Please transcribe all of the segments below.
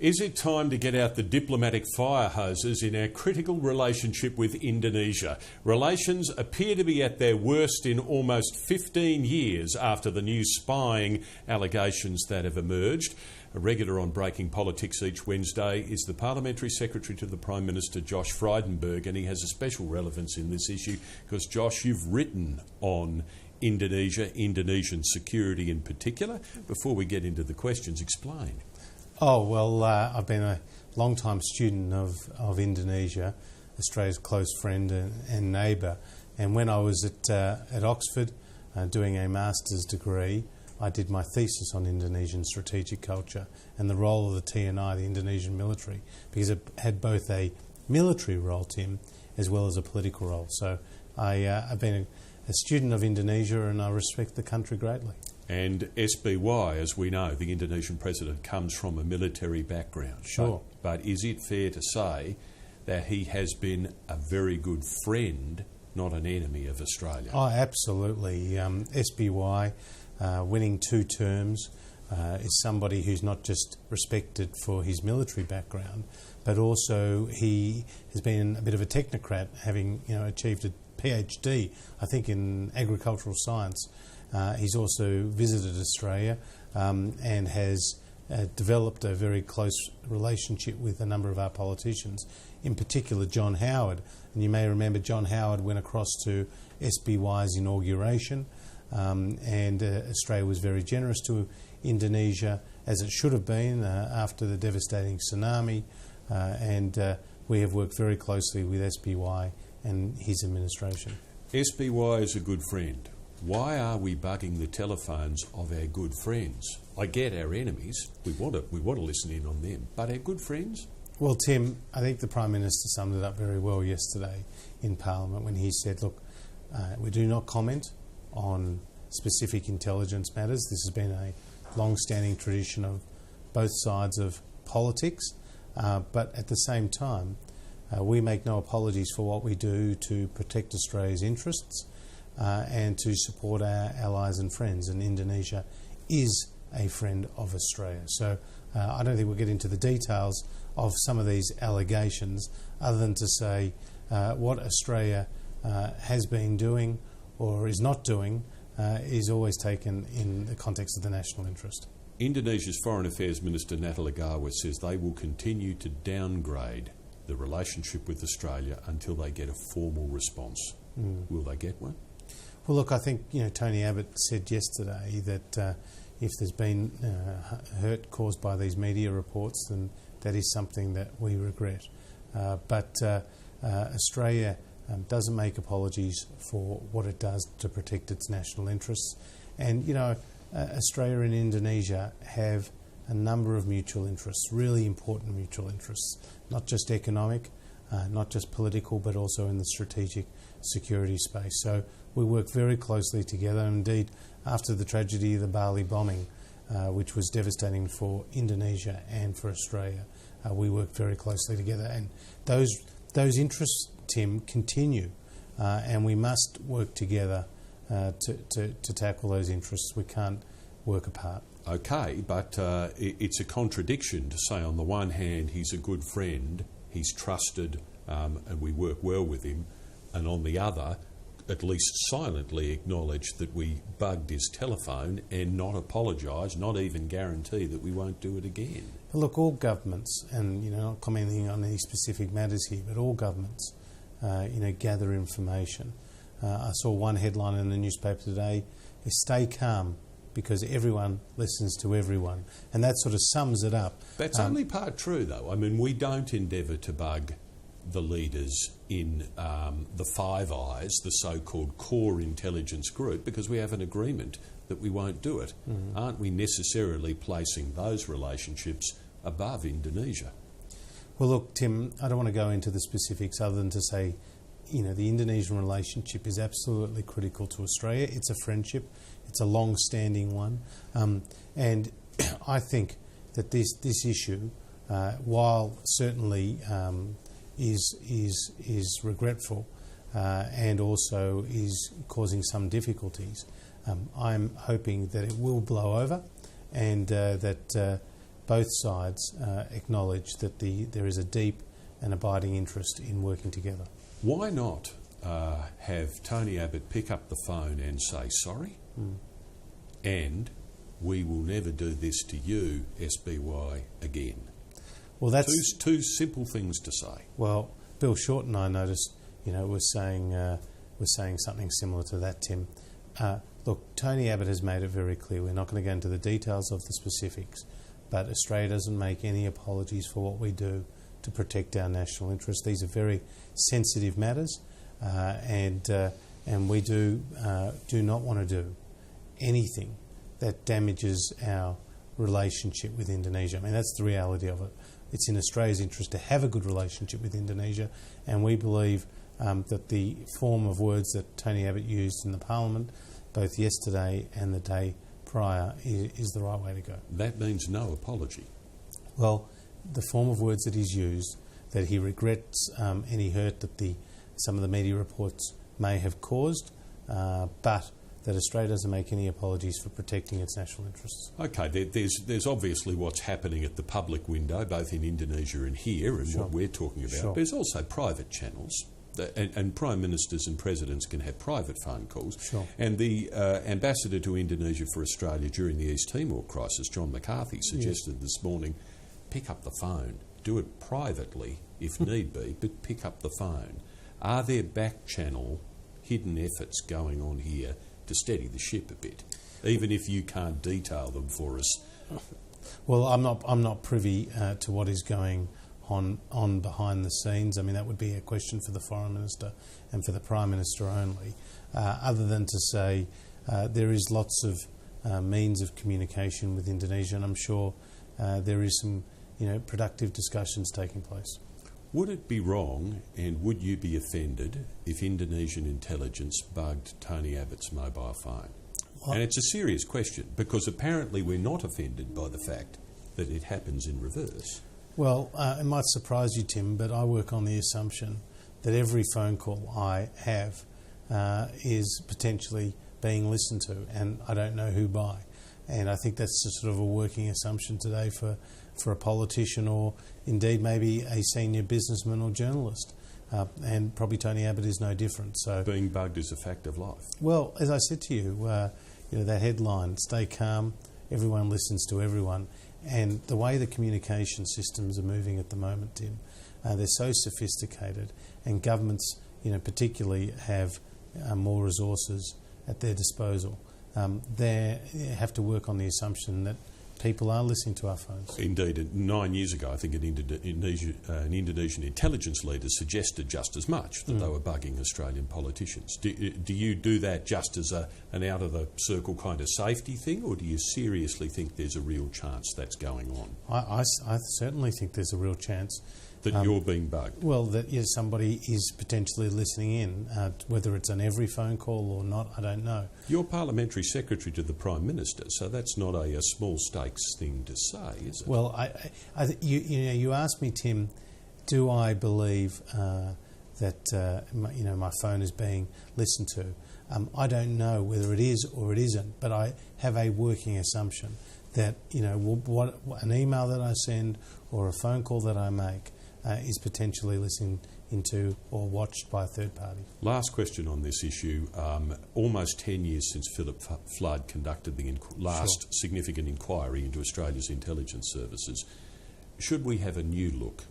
Is it time to get out the diplomatic fire hoses in our critical relationship with Indonesia? Relations appear to be at their worst in almost 15 years after the new spying allegations that have emerged. A regular on Breaking Politics each Wednesday is the Parliamentary Secretary to the Prime Minister, Josh Frydenberg, and he has a special relevance in this issue because, Josh, you've written on Indonesia, Indonesian security in particular. Before we get into the questions, explain. Oh, well, I've been a long-time student of Indonesia, Australia's close friend and neighbour. And when I was at Oxford doing a master's degree, I did my thesis on Indonesian strategic culture and the role of the TNI, the Indonesian military, because it had both a military role, Tim, as well as a political role. So I've been a student of Indonesia and I respect the country greatly. And SBY, as we know, the Indonesian president, comes from a military background. Sure. But is it fair to say that he has been a very good friend, not an enemy of Australia? Oh, absolutely. SBY, winning 2 terms, is somebody who's not just respected for his military background, but also he has been a bit of a technocrat, having achieved a PhD, I think, in agricultural science. He's also visited Australia and has developed a very close relationship with a number of our politicians, in particular John Howard. And you may remember John Howard went across to SBY's inauguration, and Australia was very generous to Indonesia, as it should have been after the devastating tsunami, and we have worked very closely with SBY and his administration. SBY is a good friend. Why are we bugging the telephones of our good friends? I get our enemies, we want to listen in on them, but our good friends? Well, Tim, I think the Prime Minister summed it up very well yesterday in Parliament when he said, look, we do not comment on specific intelligence matters. This has been a long-standing tradition of both sides of politics, but at the same time, we make no apologies for what we do to protect Australia's interests and to support our allies and friends. And Indonesia is a friend of Australia. So I don't think we'll get into the details of some of these allegations other than to say what Australia has been doing or is not doing is always taken in the context of the national interest. Indonesia's Foreign Affairs Minister Natalegawa Legawa says they will continue to downgrade the relationship with Australia until they get a formal response. Will they get one? Well, look, I think Tony Abbott said yesterday that if there's been hurt caused by these media reports, then that is something that we regret. But Australia doesn't make apologies for what it does to protect its national interests. And, Australia and Indonesia have a number of mutual interests, really important mutual interests, not just economic, not just political, but also in the strategic security space. So we work very closely together. Indeed, after the tragedy of the Bali bombing, which was devastating for Indonesia and for Australia, we work very closely together. And those interests, Tim, continue, and we must work together to tackle those interests. We can't work apart. Okay, but it's a contradiction to say on the one hand he's a good friend, he's trusted, and we work well with him, and on the other, at least silently acknowledge that we bugged his telephone and not apologise, not even guarantee that we won't do it again. Look, all governments, and not commenting on any specific matters here, but all governments, gather information. I saw one headline in the newspaper today: "Stay calm, because everyone listens to everyone," and that sort of sums it up. That's only part true, though. I mean, we don't endeavour to bug the leaders in the Five Eyes, the so-called core intelligence group, because we have an agreement that we won't do it. Aren't we necessarily placing those relationships above Indonesia? Well, look, Tim, I don't want to go into the specifics other than to say, the Indonesian relationship is absolutely critical to Australia. It's a friendship. It's a long-standing one. And I think that this issue, while certainly is regretful and also is causing some difficulties, I'm hoping that it will blow over and that both sides acknowledge that there is a deep and abiding interest in working together. Why not have Tony Abbott pick up the phone and say sorry, and we will never do this to you, SBY, again? Well, that's two simple things to say. Well, Bill Shorten, I noticed, was saying something similar to that, Tim. Look, Tony Abbott has made it very clear. We're not going to go into the details of the specifics, but Australia doesn't make any apologies for what we do to protect our national interests. These are very sensitive matters, and we do not want to do anything that damages our relationship with Indonesia. I mean, that's the reality of it. It's in Australia's interest to have a good relationship with Indonesia, and we believe that the form of words that Tony Abbott used in the Parliament, both yesterday and the day prior, is the right way to go. That means no apology. Well, the form of words that he's used, that he regrets any hurt that some of the media reports may have caused, but that Australia doesn't make any apologies for protecting its national interests. Okay, there's obviously what's happening at the public window, both in Indonesia and here, and what we're talking about. Sure. But there's also private channels, and Prime Ministers and Presidents can have private phone calls. Sure. And the Ambassador to Indonesia for Australia during the East Timor crisis, John McCarthy, suggested this morning, pick up the phone. Do it privately, if need be, but pick up the phone. Are there back-channel hidden efforts going on here to steady the ship a bit, even if you can't detail them for us? Well, I'm not privy to what is going on behind the scenes. I mean, that would be a question for the Foreign Minister and for the Prime Minister only, other than to say there is lots of means of communication with Indonesia, and I'm sure there is some productive discussions taking place. Would it be wrong, and would you be offended, if Indonesian intelligence bugged Tony Abbott's mobile phone? And it's a serious question, because apparently we're not offended by the fact that it happens in reverse. Well, it might surprise you, Tim, but I work on the assumption that every phone call I have is potentially being listened to, and I don't know who by. And I think that's just sort of a working assumption today for a politician, or indeed maybe a senior businessman or journalist. And probably Tony Abbott is no different. So being bugged is a fact of life. Well, as I said to you, that headline, stay calm, everyone listens to everyone. And the way the communication systems are moving at the moment, Tim, they're so sophisticated, and governments, particularly have more resources at their disposal. They have to work on the assumption that people are listening to our phones. Indeed, 9 years ago, I think an Indonesian intelligence leader suggested just as much, that they were bugging Australian politicians. Do you do that just as an out-of-the-circle kind of safety thing, or do you seriously think there's a real chance that's going on? I certainly think there's a real chance. That you're being bugged? Well, that somebody is potentially listening in. Whether it's on every phone call or not, I don't know. You're Parliamentary Secretary to the Prime Minister, so that's not a small stakes thing to say, is it? Well, you asked me, Tim, do I believe that my phone is being listened to? I don't know whether it is or it isn't, but I have a working assumption that what an email that I send or a phone call that I make is potentially listened into or watched by a third party. Last question on this issue. Almost 10 years since Philip Flood conducted the last significant inquiry into Australia's intelligence services. Should we have a new look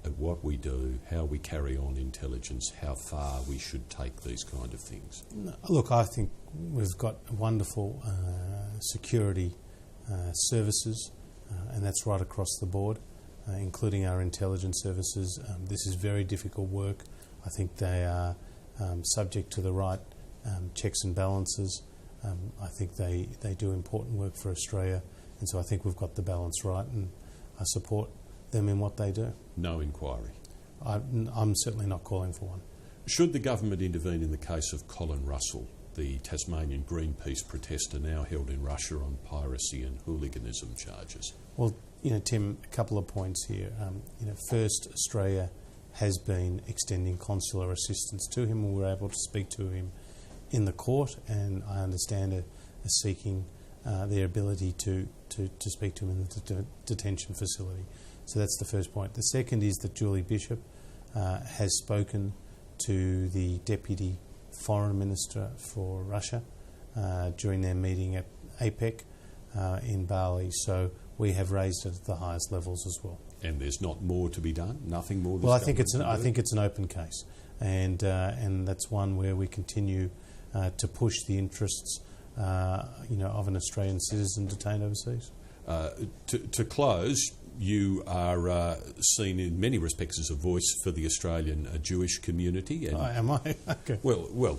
at what we do, how we carry on intelligence, how far we should take these kind of things? Look, I think we've got wonderful security services, and that's right across the board. Including our intelligence services. This is very difficult work. I think they are subject to the right checks and balances. I think they do important work for Australia, and so I think we've got the balance right, and I support them in what they do. No inquiry? I'm certainly not calling for one. Should the government intervene in the case of Colin Russell, the Tasmanian Greenpeace protester now held in Russia on piracy and hooliganism charges? Well, Tim, a couple of points here. First, Australia has been extending consular assistance to him. We were able to speak to him in the court, and I understand are seeking their ability to speak to him in the detention facility. So that's the first point. The second is that Julie Bishop has spoken to the Deputy Foreign Minister for Russia during their meeting at APEC in Bali. So we have raised it at the highest levels as well. And there's not more to be done? Nothing more? Well, I think it's an open case, and that's one where we continue to push the interests of an Australian citizen detained overseas. To close, you are seen in many respects as a voice for the Australian Jewish community. And am I? Okay. Well,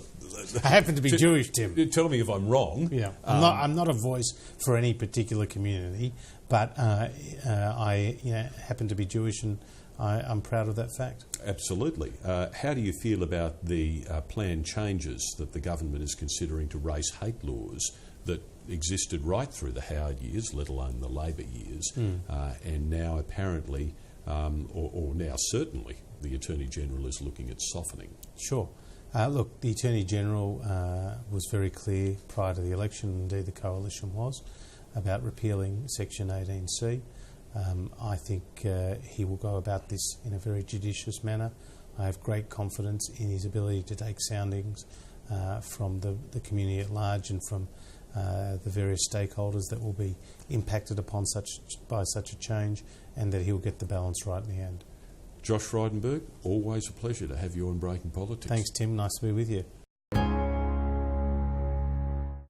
I happen to be Jewish, Tim. Tell me if I'm wrong. Yeah, I'm not a voice for any particular community, but I happen to be Jewish, and I'm proud of that fact. Absolutely. How do you feel about the planned changes that the government is considering to race hate laws that existed right through the Howard years, let alone the Labor years, and now apparently, or now certainly, the Attorney General is looking at softening? Sure. Look, the Attorney General was very clear prior to the election, indeed the Coalition was, about repealing Section 18C. I think he will go about this in a very judicious manner. I have great confidence in his ability to take soundings from the community at large and from the various stakeholders that will be impacted upon by such a change, and that he'll get the balance right in the end. Josh Frydenberg, always a pleasure to have you on Breaking Politics. Thanks, Tim. Nice to be with you.